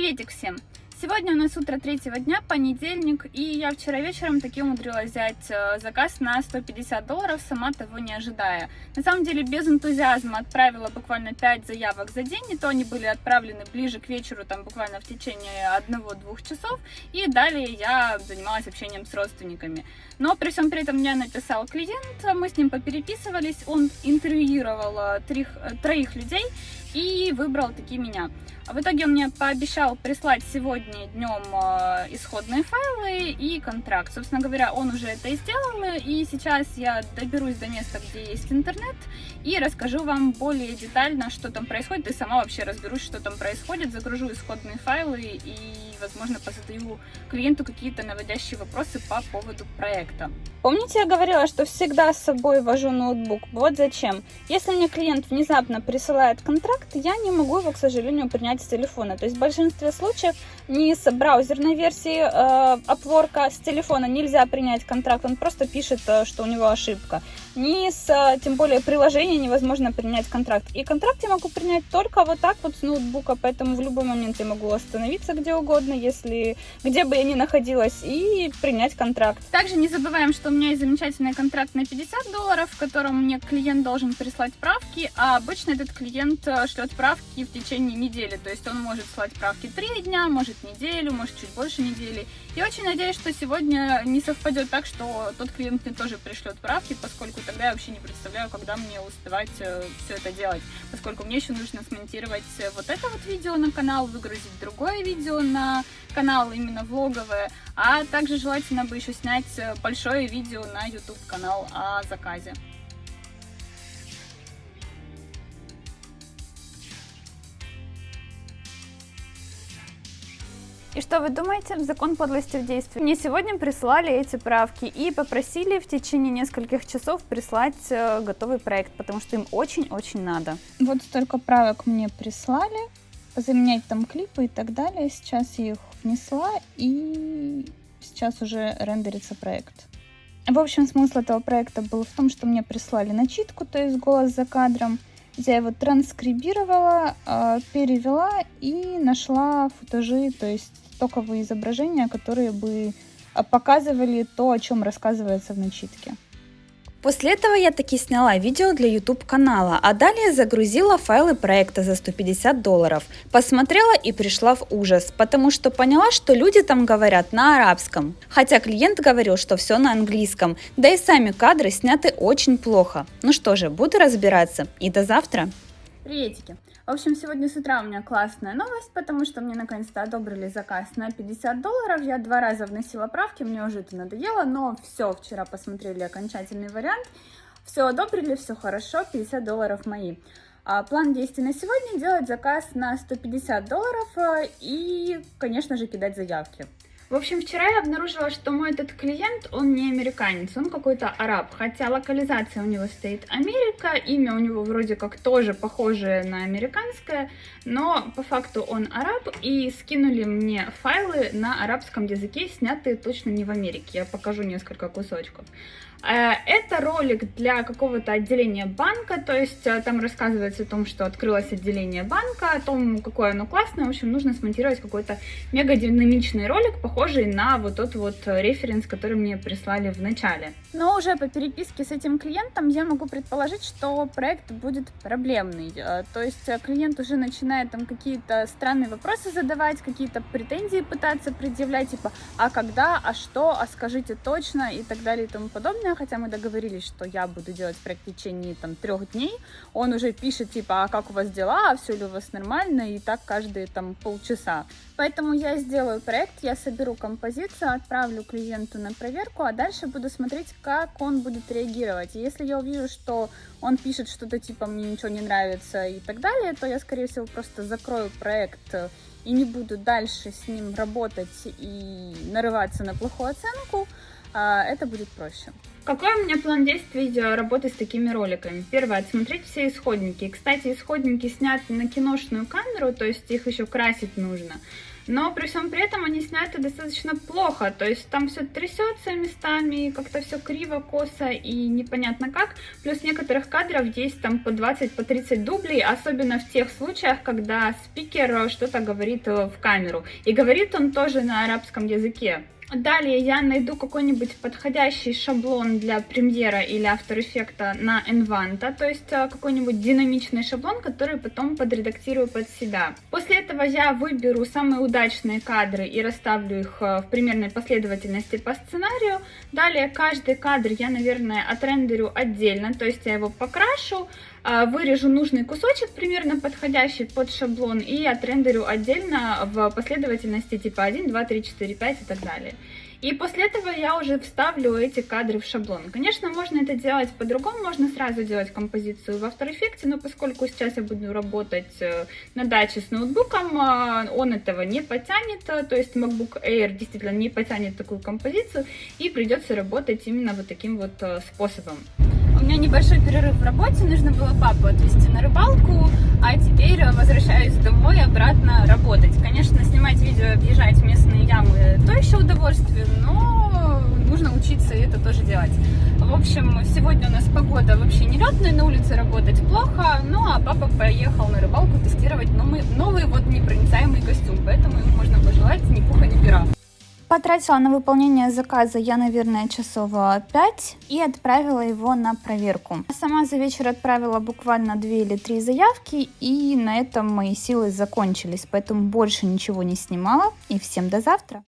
Приветик всем! Сегодня у нас утро третьего дня, понедельник, и я вчера вечером таки умудрилась взять заказ на $150, сама того не ожидая. На самом деле без энтузиазма отправила буквально 5 заявок за день, и то они были отправлены ближе к вечеру, там буквально в течение 1-2 часов, и далее я занималась общением с родственниками. Но при всем при этом мне написал клиент, мы с ним попереписывались, он интервьюировал троих людей и выбрал таки меня. В итоге он мне пообещал прислать сегодня днем исходные файлы и контракт. Собственно говоря, он уже это и сделал, и сейчас я доберусь до места, где есть интернет, и расскажу вам более детально, что там происходит, и сама вообще разберусь, что там происходит, загружу исходные файлы и, возможно, позадаю клиенту какие-то наводящие вопросы по поводу проекта. Помните, я говорила, что всегда с собой вожу ноутбук? Вот зачем. Если мне клиент внезапно присылает контракт, я не могу его, к сожалению, принять с телефона. То есть в большинстве случаев ни с браузерной версии Upwork, с телефона нельзя принять контракт, он просто пишет, что у него ошибка. Ни с, тем более, приложения невозможно принять контракт. И контракт я могу принять только вот так вот с ноутбука, поэтому в любой момент я могу остановиться где угодно, где бы я ни находилась, и принять контракт. Также не забываем, что у меня есть замечательный контракт на $50, в котором мне клиент должен прислать правки, а обычно этот клиент шлет правки в течение недели. То есть он может слать правки 3 дня, может неделю, может чуть больше недели. И очень надеюсь, что сегодня не совпадет так, что тот клиент мне тоже пришлет правки, поскольку тогда я вообще не представляю, когда мне успевать все это делать. Поскольку мне еще нужно смонтировать вот это вот видео на канал, выгрузить другое видео на канал, именно влоговое, а также желательно бы еще снять большое видео на YouTube канал о заказе. И что вы думаете? Закон подлости в действии. Мне сегодня прислали эти правки и попросили в течение нескольких часов прислать готовый проект, потому что им очень-очень надо. Вот столько правок мне прислали, заменять там клипы и так далее. Сейчас я их внесла, и сейчас уже рендерится проект. В общем, смысл этого проекта был в том, что мне прислали начитку, то есть голос за кадром. Я его транскрибировала, перевела и нашла футажи, то есть стоковые изображения, которые бы показывали то, о чем рассказывается в начитке. После этого я таки сняла видео для YouTube канала, а далее загрузила файлы проекта за $150. Посмотрела и пришла в ужас, потому что поняла, что люди там говорят на арабском. Хотя клиент говорил, что все на английском, да и сами кадры сняты очень плохо. Ну что же, буду разбираться. И до завтра. Приветики. В общем, сегодня с утра у меня классная новость, потому что мне наконец-то одобрили заказ на $50. Я 2 раза вносила правки, мне уже это надоело, но все, вчера посмотрели окончательный вариант, все одобрили, все хорошо, $50 мои. План действий на сегодня — делать заказ на $150 и, конечно же, кидать заявки. В общем, вчера я обнаружила, что мой этот клиент, он не американец, он какой-то араб, хотя локализация у него стоит Америка, имя у него вроде как тоже похожее на американское, но по факту он араб, и скинули мне файлы на арабском языке, снятые точно не в Америке, я покажу несколько кусочков. Это ролик для какого-то отделения банка, то есть там рассказывается о том, что открылось отделение банка, о том, какое оно классное. В общем, нужно смонтировать какой-то мега динамичный ролик, похожий на вот тот вот референс, который мне прислали в начале. Но уже по переписке с этим клиентом я могу предположить, что проект будет проблемный. То есть клиент уже начинает там какие-то странные вопросы задавать, какие-то претензии пытаться предъявлять, типа, а когда, а что, а скажите точно и так далее и тому подобное. Хотя мы договорились, что я буду делать проект в течение 3 дней. Он уже пишет, типа, а как у вас дела, а все ли у вас нормально, и так каждые полчаса. Поэтому я сделаю проект, я соберу композицию, отправлю клиенту на проверку, а дальше буду смотреть, как он будет реагировать. И если я увижу, что он пишет что-то типа «мне ничего не нравится» и так далее, то я, скорее всего, просто закрою проект и не буду дальше с ним работать и нарываться на плохую оценку. Это будет проще. Какой у меня план действий работы с такими роликами? Первое — отсмотреть все исходники. Кстати, исходники сняты на киношную камеру, то есть их еще красить нужно. но при всем при этом они сняты достаточно плохо, то есть там все трясется местами, как-то все криво, косо и непонятно как, плюс некоторых кадров есть там по 20, по 30 дублей, особенно в тех случаях, когда спикер что-то говорит в камеру, и говорит он тоже на арабском языке. Далее я найду какой-нибудь подходящий шаблон для премьера или After Effects на Envato, то есть какой-нибудь динамичный шаблон, который потом подредактирую под себя. После этого я выберу самые удачные кадры и расставлю их в примерной последовательности по сценарию. Далее каждый кадр я, наверное, отрендерю отдельно, то есть я его покрашу, вырежу нужный кусочек, примерно подходящий под шаблон, и отрендерю отдельно в последовательности типа 1, 2, 3, 4, 5 и так далее. И после этого я уже вставлю эти кадры в шаблон. Конечно, можно это делать по-другому, можно сразу делать композицию в After Effects, но поскольку сейчас я буду работать на даче с ноутбуком, он этого не потянет, то есть MacBook Air действительно не потянет такую композицию, и придется работать именно вот таким вот способом. У меня небольшой перерыв в работе, нужно было папу отвезти на рыбалку, а теперь возвращаюсь домой обратно работать. Конечно, снимать видео, объезжать местные ямы – то еще удовольствие, но нужно учиться и это тоже делать. В общем, сегодня у нас погода вообще нелетная, на улице работать плохо, ну а папа поехал на рыбалку тестировать новый вот непроницаемый костюм, поэтому ему можно пожелать ни пуха, ни пера. Потратила на выполнение заказа я, наверное, часов 5 и отправила его на проверку. Сама за вечер отправила буквально 2 или 3 заявки, и на этом мои силы закончились, поэтому больше ничего не снимала. И всем до завтра!